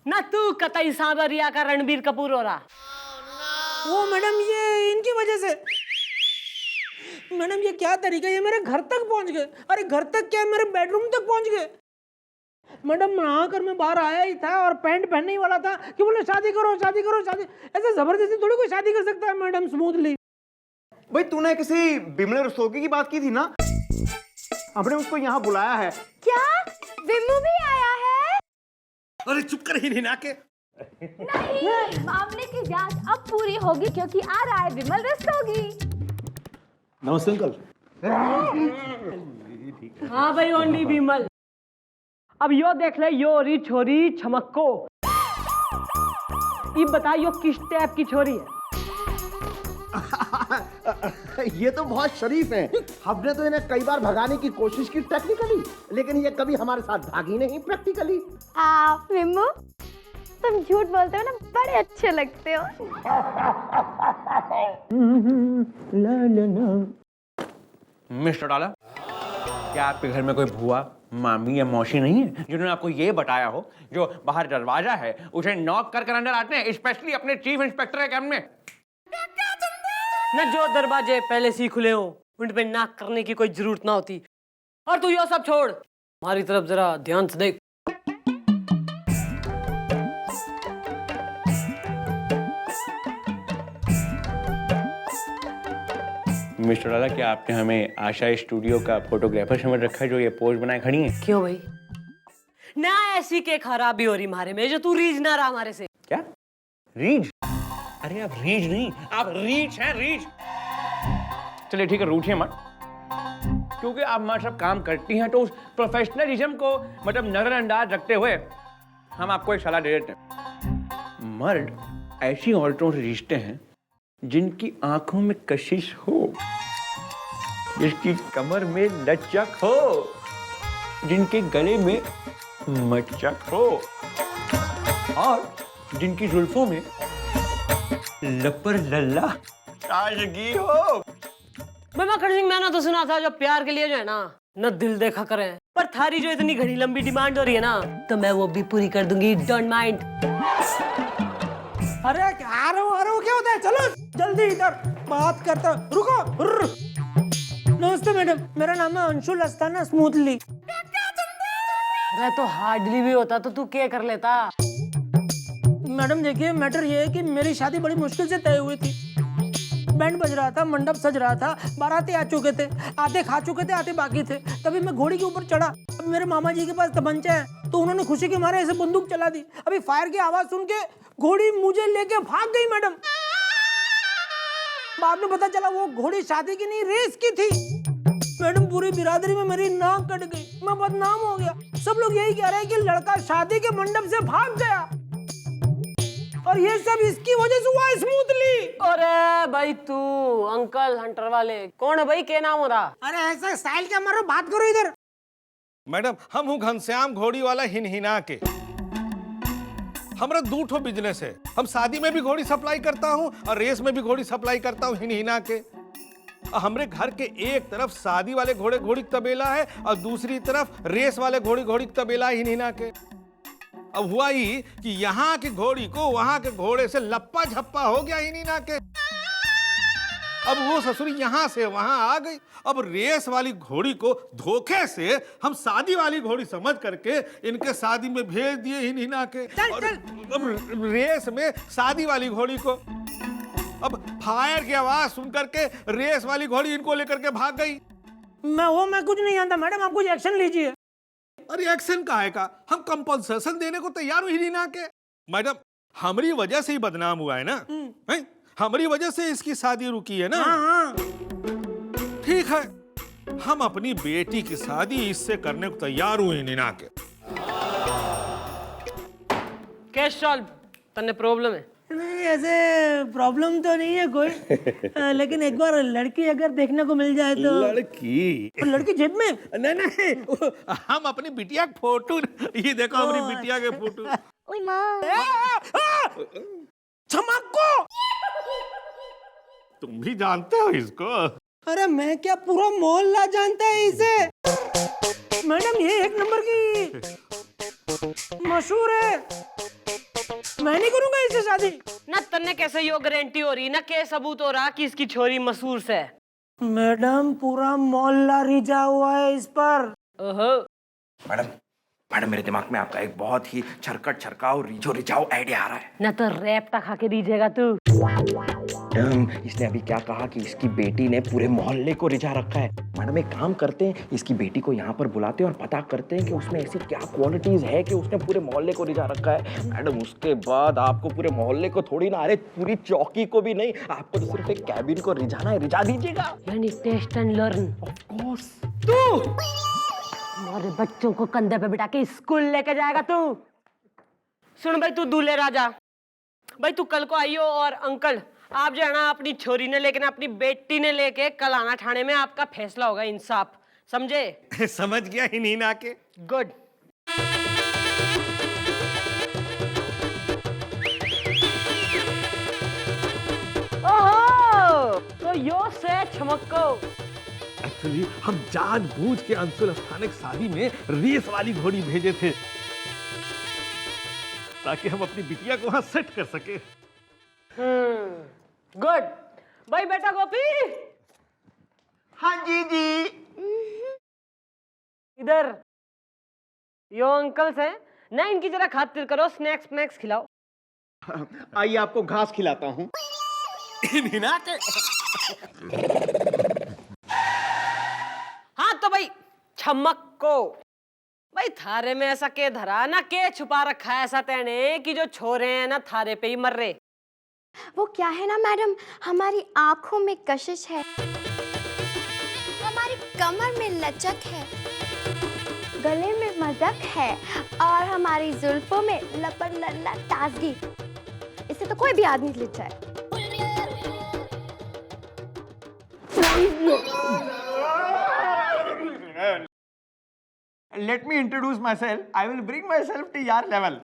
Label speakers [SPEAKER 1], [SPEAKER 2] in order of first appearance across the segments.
[SPEAKER 1] ना तू कतई सांवरिया का रणबीर कपूर हो रहा।
[SPEAKER 2] वो मैडम ये इनकी वजह से। मैडम ये क्या तरीका है, ये मेरे घर तक पहुंच गए। अरे घर तक क्या, मेरे बेडरूम तक पहुंच गए। मैडम नहाकर मैं बाहर आया ही था और पैंट पहनने ही वाला था कि बोले शादी करो शादी करो शादी। ऐसे जबरदस्ती थोड़ी कोई शादी कर सकता है मैडम स्मूथली।
[SPEAKER 3] भाई तूने किसी बिमले रस्तोगी की बात की थी ना, हमने उसको यहाँ बुलाया है।
[SPEAKER 4] क्या विमू भी आया है?
[SPEAKER 5] अरे चुप कर ही नहीं ना के।
[SPEAKER 4] नहीं, मामले की जांच अब पूरी होगी क्योंकि आ रहा है विमल रस्तोगी।
[SPEAKER 3] नमस्ते अंकल।
[SPEAKER 1] हाँ भाई ओनली विमल। अब यो देख ले, यो री छोरी छमक्को। ये बता यो किस टाइप की छोरी है?
[SPEAKER 6] ये तो बहुत शरीफ है। हमने तो इन्हें कई बार भगाने की कोशिश की टेक्निकली, लेकिन ये कभी हमारे साथ भागी नहीं प्रैक्टिकली।
[SPEAKER 4] विमू तुम झूठ बोलते हो ना, बड़े अच्छे लगते हो।
[SPEAKER 5] मिस्टर डाला, क्या आपके घर में कोई भुआ, मामी या मौसी नहीं है जिन्होंने आपको ये बताया हो जो बाहर दरवाजा है उसे नॉक कर अंदर आते हैं, स्पेशली अपने चीफ इंस्पेक्टर के कैबिन में?
[SPEAKER 1] न जो दरवाजे पहले से ही खुले हो उन पे नाक करने की कोई जरूरत ना होती। और तू यो सब छोड़, हमारी तरफ जरा ध्यान से देख।
[SPEAKER 5] मिस्टर डाला, क्या आपने हमें आशा स्टूडियो का फोटोग्राफर समझ रखा है जो ये पोज बनाए खड़ी है?
[SPEAKER 1] क्यों भाई? ना ऐसी के खराबी हो रही मारे में जो तू रीज ना रहा हमारे से।
[SPEAKER 5] क्या रीच? अरे आप रीच नहीं, आप रीच हैं, रीच। चलिए ठीक है, रूठिए मत, क्योंकि आप हमारे साथ काम करती हैं तो उस प्रोफेशनलिज्म को मतलब नजरअंदाज रखते हुए हम आपको एक सलाह दे देते हैं। मर्द ऐसी औरतों से रिश्ते हैं जिनकी आंखों में कशिश हो, जिसकी कमर में लचक हो, जिनके गले में मचक हो और जिनकी जुल्फों में लपर लल्ला ताजगी हो।
[SPEAKER 1] मक्खन सिंह, मैंने तो सुना था जो प्यार के लिए जो है ना न दिल देखा करें, पर थारी जो इतनी घड़ी लंबी डिमांड हो रही है ना, तो मैं वो भी पूरी कर दूंगी, डोंट माइंड।
[SPEAKER 2] अरे आ रहा हूँ, क्या होता है? चलो जल्दी इधर बात करता। रुको। नमस्ते मैडम, मेरा नाम है अंशुल अस्ताना स्मूथली।
[SPEAKER 1] अरे तो हार्डली भी होता तो तू क्या कर लेता?
[SPEAKER 2] मैडम देखिए, मैटर ये है कि मेरी शादी बड़ी मुश्किल से तय हुई थी। बैंड बज रहा था, मंडप सज रहा था, बाराती आ चुके थे, आधे खा चुके थे, आधे बाकी थे। तभी मैं घोड़ी के ऊपर चढ़ा। अब मेरे मामा जी के पास तमंचा है तो उन्होंने खुशी के मारे ऐसे बंदूक चला दी। अभी फायर की आवाज सुन के घोड़ी मुझे लेके भाग गई मैडम। बाद में पता चला वो घोड़ी शादी की नहीं, रेस की थी। मैडम पूरी बिरादरी में मेरी नाक कट गई, मैं बदनाम हो गया। सब लोग यही कह रहे हैं कि लड़का शादी के मंडप से भाग गया और ये सब इसकी वजह से हुआ स्मूथली।
[SPEAKER 1] अरे भाई तू अंकल हंटर वाले कौन है भाई? क्या नाम हो रहा?
[SPEAKER 2] अरे ऐसा स्टाइल क्या मारो, बात करो इधर।
[SPEAKER 7] मैडम हम हूँ घनश्याम घोड़ी वाला हिनहिना के। हमारा दूठो बिजनेस है, हम शादी में भी घोड़ी सप्लाई करता हूँ और रेस में भी घोड़ी सप्लाई करता हूँ हिनहिना के। हमारे घर के एक तरफ शादी वाले घोड़े घोड़ी तबेला है और दूसरी तरफ रेस वाले घोड़ी घोड़ी तबेला है हिनहिना के। अब हुआ ही कि यहाँ की घोड़ी को वहां के घोड़े से लप्पा झप्पा हो गया हिनहिना के। अब वो ससुरी यहाँ से वहां आ गई। अब रेस वाली घोड़ी को धोखे से हम शादी वाली घोड़ी समझ करके इनके शादी में भेज दिए हिनहिना के। और अब रेस में शादी वाली घोड़ी को, अब फायर की आवाज सुन करके रेस वाली घोड़ी इनको लेकर के भाग गई।
[SPEAKER 2] मैं कुछ नहीं जानता मैडम, आप कुछ एक्शन लीजिए।
[SPEAKER 7] अरे एक्शन का है का, हम कंपनसेशन देने को तैयार हुई हिनहिना के। मैडम हमारी वजह से ही बदनाम हुआ है ना, है? हमारी वजह से इसकी शादी रुकी है ना।
[SPEAKER 2] हाँ।
[SPEAKER 7] ठीक है, हम अपनी बेटी की शादी इससे करने को तैयार हुए हिनहिना के।
[SPEAKER 1] कैश सॉल्व, तन्ने प्रॉब्लम है?
[SPEAKER 2] नहीं ऐसे प्रॉब्लम तो नहीं है कोई, लेकिन एक बार लड़की अगर देखने को मिल जाए तो। लड़की जेब में?
[SPEAKER 7] नहीं, हम अपनी बिटिया के फोटो, ये देखो अपनी बिटिया के फोटो।
[SPEAKER 4] ओए माँ,
[SPEAKER 2] छमक्को,
[SPEAKER 7] तुम भी जानते हो इसको?
[SPEAKER 2] अरे मैं क्या, पूरा मोहल्ला जानता है इसे। मैडम ये एक नंबर की मशहूर है। मैं नहीं करूंगा इससे शादी।
[SPEAKER 1] ना तन्ने कैसे यो गारंटी हो रही ना के सबूत हो रहा कि इसकी छोरी मसूर से है।
[SPEAKER 2] मैडम पूरा मोहल्ला रिझा हुआ है इस पर।
[SPEAKER 1] ओहो
[SPEAKER 5] मैडम मैडम मेरे दिमाग में आपका एक बहुत ही छरकट छरकाव रिझो रिझाओ आइडिया आ रहा है।
[SPEAKER 1] ना तो रैप तक खा के दीजिएगा तू।
[SPEAKER 5] इसने अभी क्या कहा कि इसकी बेटी ने पूरे मोहल्ले को रिझा रखा है। मैडम एक काम करते हैं, इसकी बेटी को यहाँ पर बुलाते हैं और पता करते हैं कि उसमें ऐसी क्या क्वालिटीज है कि उसने पूरे मोहल्ले को रिझा रखा है। मैडम उसके बाद आपको पूरे मोहल्ले को थोड़ी ना, अरे पूरी चौकी को भी नहीं, आपको तो सिर्फ एक कैबिन को रिझाना है, रिझा दीजिएगा।
[SPEAKER 1] यानी test and learn.
[SPEAKER 5] Of course.
[SPEAKER 1] तू हमारे बच्चों को कंधे पे बिठा के स्कूल लेके जाएगा तू। सुन भाई, तू दूल्हे राजा भाई, तू कल को आइयो और अंकल आप जो है ना अपनी छोरी ने लेके ना अपनी बेटी ने लेके कल आना थाने में, आपका फैसला होगा, इंसाफ, समझे?
[SPEAKER 7] समझ गया ही नहीं ना के।
[SPEAKER 1] गुड। ओहो, तो यो से छमक्को।
[SPEAKER 7] एक्चुअली हम जानबूझ के अंशुल स्थानिक शादी में रेस वाली घोड़ी भेजे थे ताकि हम अपनी बिटिया को वहां सेट कर सके।
[SPEAKER 1] गुड भाई। बेटा गोपी,
[SPEAKER 3] हाँ जी जी।
[SPEAKER 1] इधर यो अंकल्स हैं ना, इनकी जरा खातिर करो, स्नैक्स स्नैक्स खिलाओ।
[SPEAKER 3] आइए आपको घास खिलाता हूँ।
[SPEAKER 1] हाँ तो भाई छमक्को भाई, थारे में ऐसा के धरा ना के छुपा रखा है ऐसा तेने कि जो छोरे हैं ना थारे पे ही मर रहे।
[SPEAKER 4] वो क्या है ना मैडम, हमारी आंखों में कशिश है, हमारी कमर में लचक है, गले में मदक है और हमारी जुल्फों में लपर लल्ला ताजगी। इससे तो कोई भी आदमी लिट जाए।
[SPEAKER 3] Let me introduce myself. I will bring myself to your level.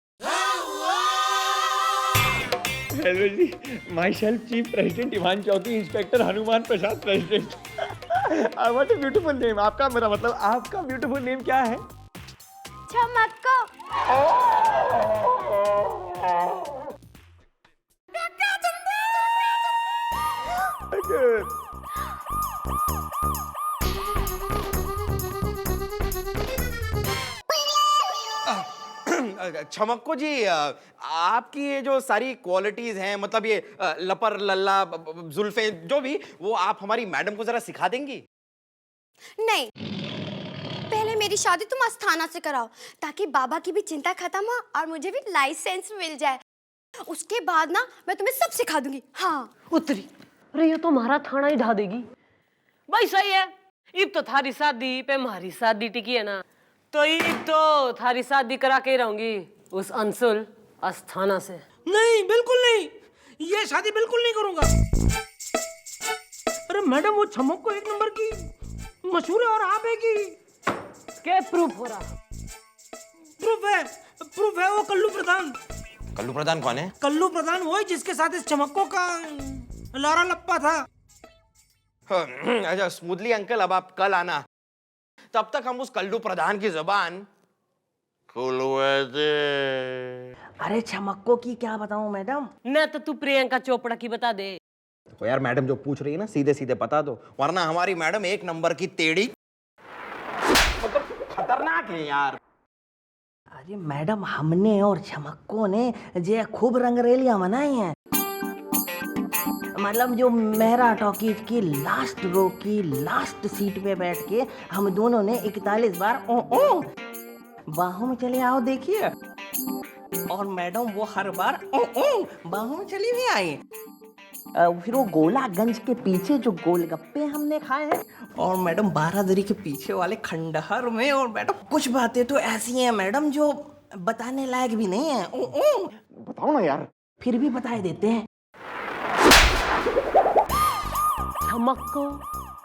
[SPEAKER 5] Hello जी, myself chief president Ivan Chaudhary, inspector Hanuman Prasad president. What a beautiful name. आपका, मेरा मतलब आपका ब्यूटीफुल नेम क्या है?
[SPEAKER 4] छमक्को।
[SPEAKER 5] छमक्को जी, आपकी ये जो सारी क्वालिटीज हैं, मतलब ये लपर लल्ला जुल्फे जो भी, वो आप हमारी मैडम को जरा सिखा देंगी?
[SPEAKER 4] नहीं, पहले मेरी शादी तुम अस्थाना से कराओ ताकि बाबा की भी चिंता खत्म हो और मुझे भी लाइसेंस मिल जाए। उसके बाद ना मैं तुम्हें सब सिखा दूंगी। हाँ
[SPEAKER 1] उतरी, अरे ये तो हमारा थाना ही ढा देगी भाई। सही है, इब तो थारी शादी पे हमारी शादी टिकी है ना, तो इब तो थारी शादी करा के रहूंगी उस अंशुल अस्थाना से।
[SPEAKER 2] नहीं, बिल्कुल नहीं, ये शादी बिल्कुल नहीं करूंगा। अरे मैडम वो छमक्को एक नंबर की मशहूर है और आप है कि
[SPEAKER 1] क्या प्रूफ हो रहा?
[SPEAKER 2] प्रूफ है वो कल्लू प्रधान।
[SPEAKER 5] कल्लू प्रधान कौन है?
[SPEAKER 2] कल्लू प्रधान वो है जिसके साथ इस छमक्को का लारा लप्पा था।
[SPEAKER 5] अच्छा स्मूथली अंकल, अब आप कल आना, तब तक हम उस कल्लू प्रधान की जुबान खुलवा दे।
[SPEAKER 6] अरे छमक्को की क्या बताऊं मैडम?
[SPEAKER 1] न तो तू प्रियंका चोपड़ा की बता दे।
[SPEAKER 5] तो यार मैडम जो पूछ रही है ना, सीधे सीधे बता दो, वरना हमारी मैडम एक नंबर की टेढ़ी, मतलब खतरनाक है यार।
[SPEAKER 6] अरे मैडम, हमने और छमक्को ने जे खूब रंगरेलियां मनाई हैं। मतलब जो मेहरा टॉकीज की लास्ट रो की लास्ट सीट पे बैठ के हम दोनों ने 41 बार ओ ओ बाहों में चले आओ देखिए, और मैडम वो हर बार ओ ओ बाहों में चली भी आई। फिर वो गोलागंज के पीछे जो गोलगप्पे हमने खाए हैं, और मैडम बारादरी के पीछे वाले खंडहर में, और मैडम कुछ बातें तो ऐसी हैं मैडम जो बताने लायक भी नहीं है। ओ ओ
[SPEAKER 3] बताओ ना यार।
[SPEAKER 6] फिर भी बताए देते हैं।
[SPEAKER 1] छमक्को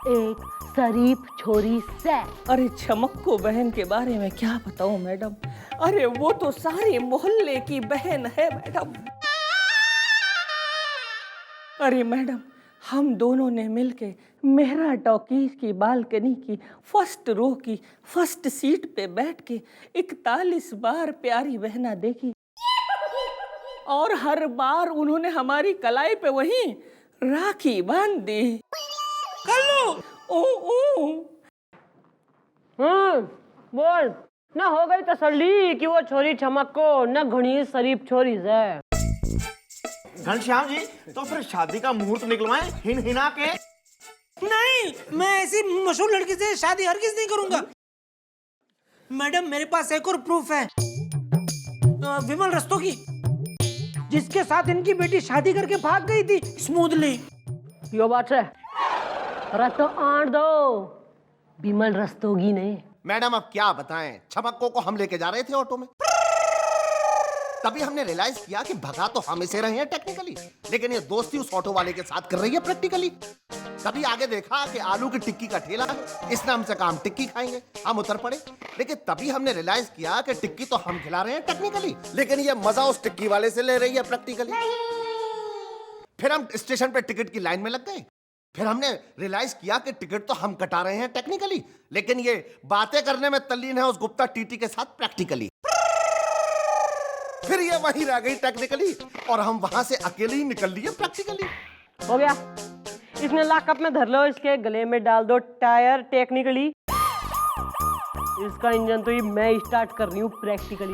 [SPEAKER 1] एक शरीफ छोरी से।
[SPEAKER 8] अरे छमक्को बहन के बारे में क्या बताऊं मैडम, अरे वो तो सारे मोहल्ले की बहन है मैडम। अरे मैडम, हम दोनों ने मिलके मेहरा टॉकीज की बालकनी की फर्स्ट रो की फर्स्ट सीट पे बैठ के 41 बार प्यारी बहना देखी। और हर बार उन्होंने हमारी कलाई पे वहीं राखी बांध दी।
[SPEAKER 2] कल्लू
[SPEAKER 8] ओ ओ
[SPEAKER 1] बोल ना, हो गई तसल्ली कि वो छोरी चमक को न घनी शरीफ छोरी है।
[SPEAKER 3] घनश्याम जी, तो फिर शादी का मुहूर्त निकलवाएं हिन हिना के।
[SPEAKER 2] नहीं, मैं ऐसी मशहूर लड़की से शादी हरगिज नहीं करूंगा। मैडम, मेरे पास एक और प्रूफ है, विमल रस्तोगी, जिसके साथ इनकी बेटी शादी करके भाग गई थी स्मूथली।
[SPEAKER 1] यो बात है, तो आंट दो, बिमल रस्तोगी ने।
[SPEAKER 9] मैडम अब क्या बताएं, छमक्को को हम लेके जा रहे थे ऑटो में, तभी हमने रियलाइज किया कि भगा तो हम इसे रहे हैं टेक्निकली, लेकिन ये दोस्ती उस ऑटो वाले के साथ कर रही है प्रैक्टिकली। तभी आगे देखा कि आलू की टिक्की का ठेला है, इसने हमसे कहा हम टिक्की खाएंगे, हम उतर पड़े। लेकिन तभी हमने रियलाइज किया कि टिक्की तो हम खिला रहे हैं टेक्निकली, लेकिन ये मजा उस टिक्की वाले से ले रही है प्रैक्टिकली। फिर हम स्टेशन पे टिकट की लाइन में लग गए। फिर हमने रियलाइज किया कि टिकट तो हम कटा रहे हैं टेक्निकली, लेकिन ये बातें करने में तल्लीन है उस गुप्ता टीटी के साथ प्रैक्टिकली। फिर ये वहीं रह गई टेक्निकली और हम वहां से अकेले ही निकल लिए प्रैक्टिकली।
[SPEAKER 1] हो गया, इसने लॉकअप में धर लो, इसके गले में डाल दो टायर टेक्निकली। इसका इंजन तो ये मैं स्टार्ट कर रही हूँ प्रैक्टिकली।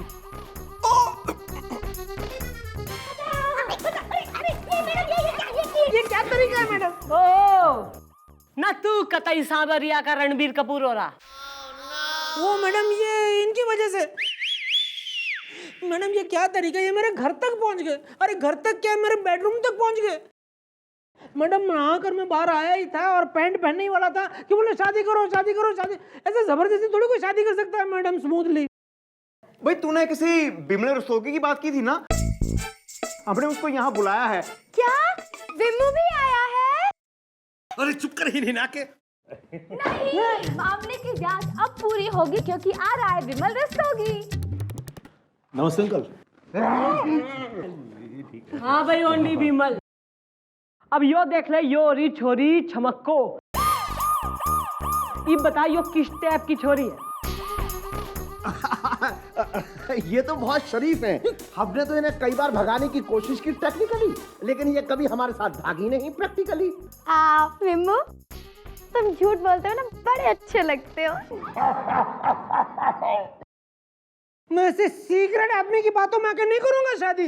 [SPEAKER 2] ये क्या तरीका है मैडम?
[SPEAKER 1] ओ ना, तू कतई सांवरिया का रणबीर कपूर हो रहा।
[SPEAKER 2] वो मैडम, ये इनकी वजह से। मैडम, ये क्या तरीका है? ये मेरे घर तक पहुंच गए। अरे घर तक क्या, मेरे बेडरूम तक पहुंच गए। मैडम, नहाकर मैं बाहर आया ही था और पैंट पहनने ही वाला था कि बोले शादी करो शादी करो शादी। ऐसे जबरदस्ती थोड़ी कोई शादी कर सकता है मैडम स्मूथली।
[SPEAKER 3] भाई तूने किसी बिमले रस्तोगी की बात की थी ना, हमने उसको यहाँ बुलाया है।
[SPEAKER 4] क्या विमू भी आया है?
[SPEAKER 7] अरे चुप कर हिन हिना के।
[SPEAKER 4] नहीं, मामले की जांच अब पूरी होगी क्योंकि आ रहा है विमल रस्तोगी।
[SPEAKER 3] नमस्ते अंकल।
[SPEAKER 1] हाँ भाई, ओनली बिमल। अब यो देख ले, यो री छोरी छमक्को। ये बता, यो किस टाइप की छोरी है?
[SPEAKER 9] ये तो बहुत शरीफ है। हमने तो इन्हें कई बार भगाने की कोशिश की टेक्निकली, लेकिन ये कभी हमारे साथ भागी नहीं प्रैक्टिकली।
[SPEAKER 4] विमू, तुम झूठ बोलते हो ना, बड़े अच्छे लगते हो।
[SPEAKER 2] मैं ऐसे सीक्रेट आदमी की बातों में आके नहीं करूंगा शादी।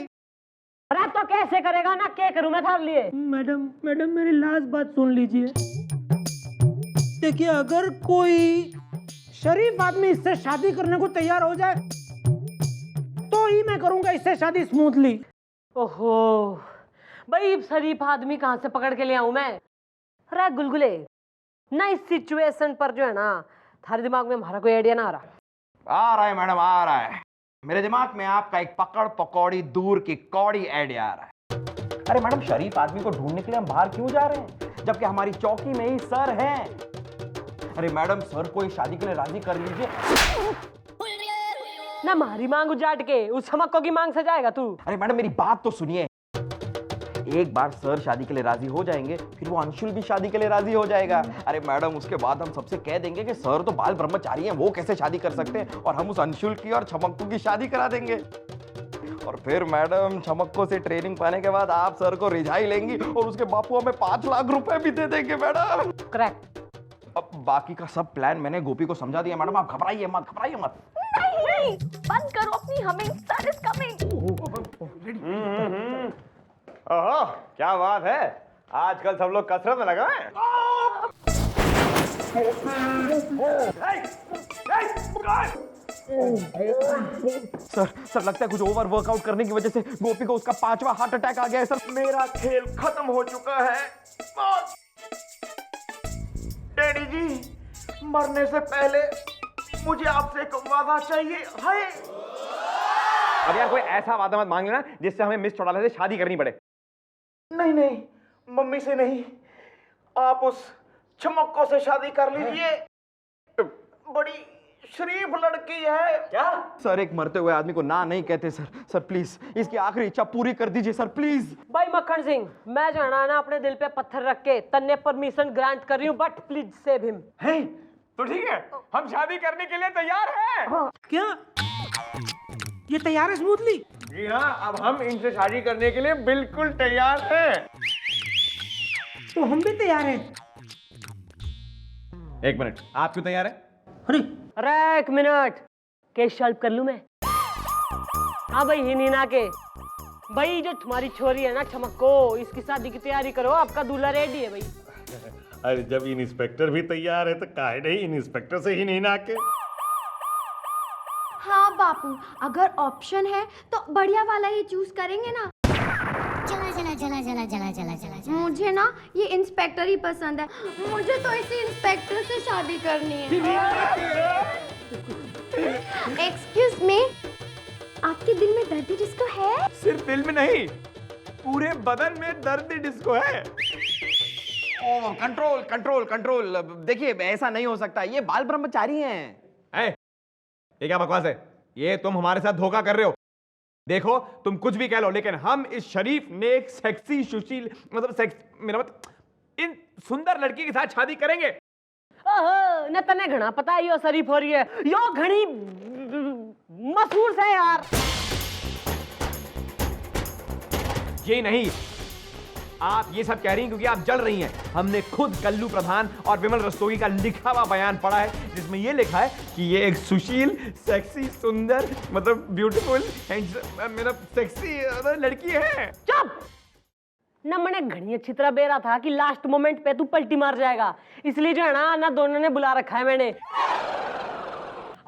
[SPEAKER 1] अरे तो कैसे करेगा ना, क्या करूं मैं थार लिए?
[SPEAKER 2] मैडम मैडम, मेरी लास्ट बात सुन लीजिए। देखिए, अगर कोई शरीफ आदमी इससे शादी करने को तैयार हो जाए तो ही मैं करूंगा इससे शादी स्मूथली।
[SPEAKER 1] ओहो भाई, शरीफ आदमी कहाँ से पकड़ के ले आऊं मैं? अरे गुलगुले ना, इस सिचुएशन पर जो है ना, थारे दिमाग में हमारा कोई आइडिया ना आ रहा।
[SPEAKER 5] आ रहा है मैडम, आ रहा है। मेरे दिमाग में आपका एक पकड़ पकौड़ी दूर की कौड़ी आइडिया आ रहा है। अरे मैडम, शरीफ आदमी को ढूंढने के लिए हम बाहर क्यों जा रहे हैं, जबकि हमारी चौकी में ही सर हैं। अरे मैडम, सर को इस शादी के लिए राजी कर लीजिए
[SPEAKER 1] ना। हमारी मांग उजाट के उस छमक्को की मांग से जाएगा तू?
[SPEAKER 5] अरे मैडम, मेरी बात तो सुनिए। एक बार सर शादी के लिए राजी हो जाएंगे, फिर वो अंशुल भी शादी के लिए राजी हो जाएगा। अरे मैडम, उसके बाद हम सबसे कह देंगे कि सर तो बाल ब्रह्मचारी हैं, वो कैसे शादी कर सकते हैं, और हम उस अंशुल की और छमक्को की शादी करा देंगे। और फिर मैडम, छमक्को से ट्रेनिंग पाने के बाद आप सर को रिझाई लेंगी और उसके बापू हमें 5 लाख रुपए भी दे देंगे मैडम।
[SPEAKER 1] करेक्ट।
[SPEAKER 5] अब बाकी का सब प्लान मैंने गोपी को समझा दिया मैडम, आप घबराइए मत, घबराइए मत।
[SPEAKER 4] नहीं, बंद करो अपनी हमिंग, सन इज कमिंग।
[SPEAKER 3] ओहो, क्या बात है, आजकल सब लोग कसरत में लगा है।
[SPEAKER 5] सर लगता है कुछ ओवर वर्कआउट करने की वजह से गोपी को उसका 5वां हार्ट अटैक आ गया है सर।
[SPEAKER 3] मेरा खेल खत्म हो चुका है। डैडी जी, मरने से पहले मुझे आपसे एक वादा चाहिए। हाय,
[SPEAKER 5] अब यार कोई ऐसा वादा मत मांग लेना जिससे हमें मिस चौटाला से शादी करनी पड़े।
[SPEAKER 3] नहीं नहीं, मम्मी से नहीं, आप उस छमक्को से शादी कर लीजिए, बड़ी शरीफ लड़की है। क्या
[SPEAKER 5] सर, एक मरते हुए आदमी को ना नहीं कहते सर। सर प्लीज इसकी आखिरी इच्छा पूरी कर दीजिए सर, प्लीज।
[SPEAKER 1] भाई मक्खन सिंह, मैं जाना ना अपने दिल पे पत्थर रख के तन्ने परमिशन ग्रांट कर रही हूँ, बट प्लीज सेव हिम।
[SPEAKER 5] है तो ठीक है, हम शादी करने के लिए तैयार हैं।
[SPEAKER 2] क्या ये तैयार है स्मूथली?
[SPEAKER 5] जी हाँ, अब हम इनसे शादी करने के लिए बिल्कुल तैयार हैं।
[SPEAKER 2] तो हम भी तैयार हैं।
[SPEAKER 5] एक मिनट, आप क्यों तैयार हैं?
[SPEAKER 2] अरे
[SPEAKER 1] अरे एक मिनट, केस सॉल्व कर लूं मैं? हाँ भाई, हिना के भाई, जो तुम्हारी छोरी है ना चमक्को, इसकी शादी की तैयारी करो, आपका दूल्हा रेडी है भाई।
[SPEAKER 7] अरे जब इंस्पेक्टर भी तैयार है तो काहे नहीं इंस्पेक्टर से ही नहीं ना के।
[SPEAKER 4] हाँ बापू, अगर ऑप्शन है तो बढ़िया वाला ही चूज करेंगे ना।
[SPEAKER 10] चला चला चला चला चला चला चला चला।
[SPEAKER 4] मुझे ना ये इंस्पेक्टर ही पसंद है, मुझे तो इसी इंस्पेक्टर से शादी करनी है। एक्सक्यूज मी, आपके दिल में दर्द डिस्को है?
[SPEAKER 5] सिर्फ दिल में नहीं, पूरे बदन में दर्द डिस्को है।
[SPEAKER 3] ओ, कंट्रोल कंट्रोल कंट्रोल। देखिए, ऐसा नहीं हो सकता, ये बाल ब्रह्मचारी हैं।
[SPEAKER 5] ये क्या बकवास है? ये तुम हमारे साथ धोखा कर रहे हो। देखो, तुम कुछ भी कह लो, लेकिन हम इस शरीफ नेक सेक्सी सुशील मेरा इन सुंदर लड़की के साथ शादी करेंगे।
[SPEAKER 1] ओहो, न तने घना पता है यो शरीफ हो रही है, यो घनी मशहूर से यार।
[SPEAKER 5] ये नहीं, आप ये सब कह रही हैं क्योंकि आप जल रही हैं। हमने खुद कल्लू प्रधान और विमल रस्तोगी का लिखा हुआ बयान पढ़ा है, जिसमें ये लिखा है कि ये एक सुशील, सेक्सी, सुंदर, मतलब ब्यूटीफुल, सेक्सी लड़की है।
[SPEAKER 1] चुप! न मैंने घनी अच्छी तरह बेरा था कि लास्ट मोमेंट पे तू पलटी मार जाएगा, इसलिए जो है ना दोनों ने बुला रखा है मैंने।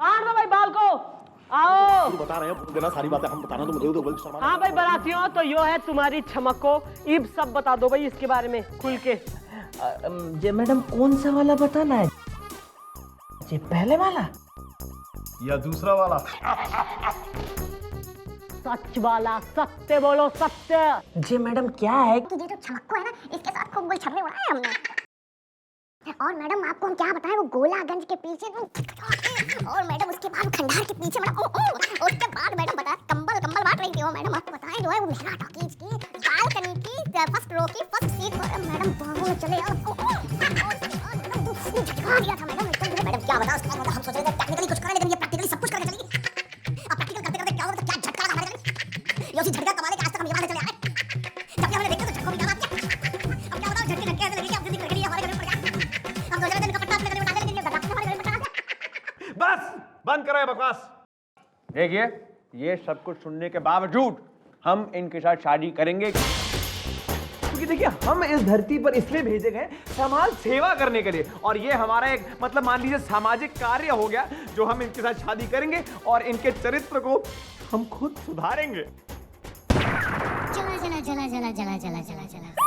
[SPEAKER 1] आठ दो भाई बाल को, आओ।
[SPEAKER 9] बता रहे हैं देना सारी बातें, हम बताना तो मुझे तो शर्मा।
[SPEAKER 1] हाँ भाई बरातियों, तो यो है तुम्हारी चमक्को, इब सब बता दो भाई इसके बारे में खुल के।
[SPEAKER 6] जे मैडम कौन सा वाला बताना है? जे पहले वाला
[SPEAKER 7] या दूसरा वाला?
[SPEAKER 1] सच वाला, सत्य बोलो, सत्य।
[SPEAKER 6] जे मैडम क्या है?
[SPEAKER 10] तो ये जो चमक्को है ना, इसके साथ खूब गुल छर्रे उड़ाए हमने। और मैडम आपको हम क्या बताएं, वो गोलागंज के पीछे और मैडम उसके बाद खंडार के पीछे मैडम उसके बाद मैडम बताया कंबल बांट रही थी वो मैडम। आपको बताएं जो है वो मेरा टॉकीज की बालकनी की फर्स्ट रो की फर्स्ट सीट पर मैडम बाहों में चले झटका दिया था मैडम एकदम। मैडम क्या बताओ, उसके बाद हम सोच रहे थे टेक्निकली कुछ करें, लेकिन ये प्रैक्टिकली सब कुछ करके चली। अब प्रैक्टिकल करते करते क्या होता, क्या झटका लगा हमारे। ये उसी झटका कमाने के आज तक हम यहाँ से चले आए। जब हमने देखा तो झटका भी लगा दिया। अब क्या बताओ, झटके ऐसे लगे कि अब जिंदगी रख रही है हमारे घर में पड़ गया। हम सोच रहे थे इनका पट्टा अपने घर में डाल देंगे, लेकिन हमारे घर में पड़ गया।
[SPEAKER 5] बस बंद करो ये बकवास। देखिए, ये सब कुछ सुनने के बावजूद हम इनके साथ शादी करेंगे, क्योंकि देखिए हम इस धरती पर इसलिए भेजे गए समाज सेवा करने के लिए, और ये हमारा एक मतलब मान लीजिए सामाजिक कार्य हो गया, जो हम इनके साथ शादी करेंगे और इनके चरित्र को हम खुद सुधारेंगे।
[SPEAKER 10] चला चला चला चला चला चला चला चला।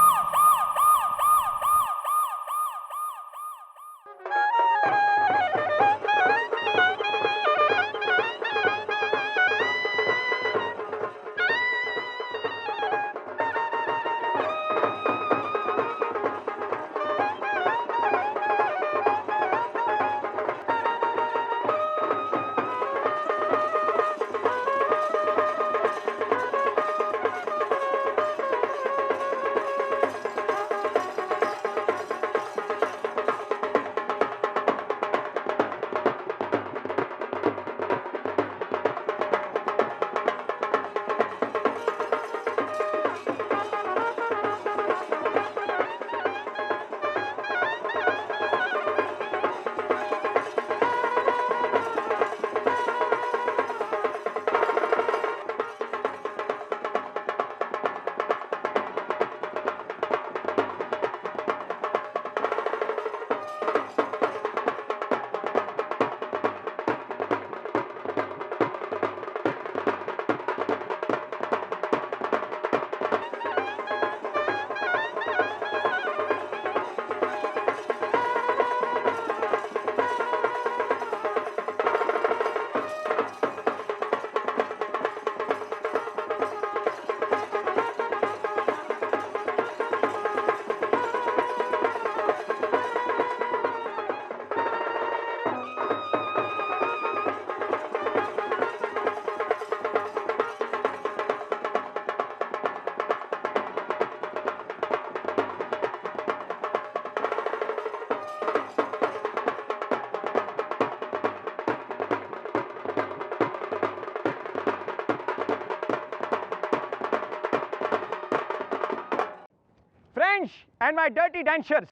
[SPEAKER 5] Bench and my dirty dentures.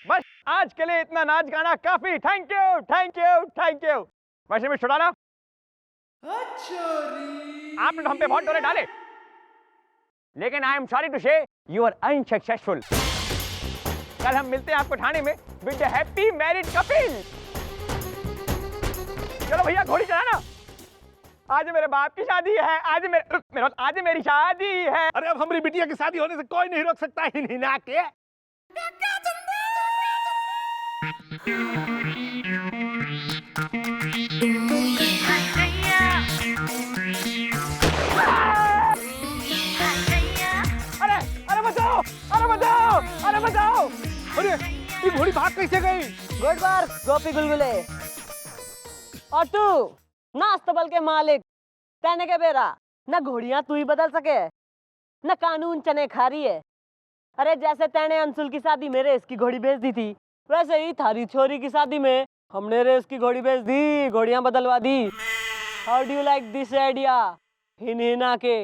[SPEAKER 5] बस आज के लिए इतना नाच गाना काफी। Thank you thank you thank you. वैसे में छुड़ाना, आपने तो हम पे बहुत डोरे डाले, लेकिन आई एम सॉरी टू से यू आर अनसक्सेसफुल। कल हम मिलते हैं आपको थाने में with the happy married Kapil. चलो भैया घोड़ी चलाना। आज मेरे बाप की शादी है, आज मेरी शादी है।
[SPEAKER 7] अरे अब हमारी बिटिया की शादी होने से कोई नहीं रोक सकता हिनहिना के।
[SPEAKER 5] अरे बचाओ अरे बचाओ अरे बचाओ।
[SPEAKER 7] अरे ये घोड़ी भाग कैसे गई?
[SPEAKER 1] गुड वर्क गोपी गुलगुले। और तू ना अस्तबल के मालिक कहने के बेरा न घोड़ियां तू ही बदल सके न कानून चने खा रही है। अरे जैसे तैने अंशुल की शादी में रेस की घोड़ी बेच दी थी, वैसे ही थारी छोरी की शादी में हमने रेस की घोड़ी बेच दी, घोड़ियां बदलवा दी। How do you like this idea हिनहिना के?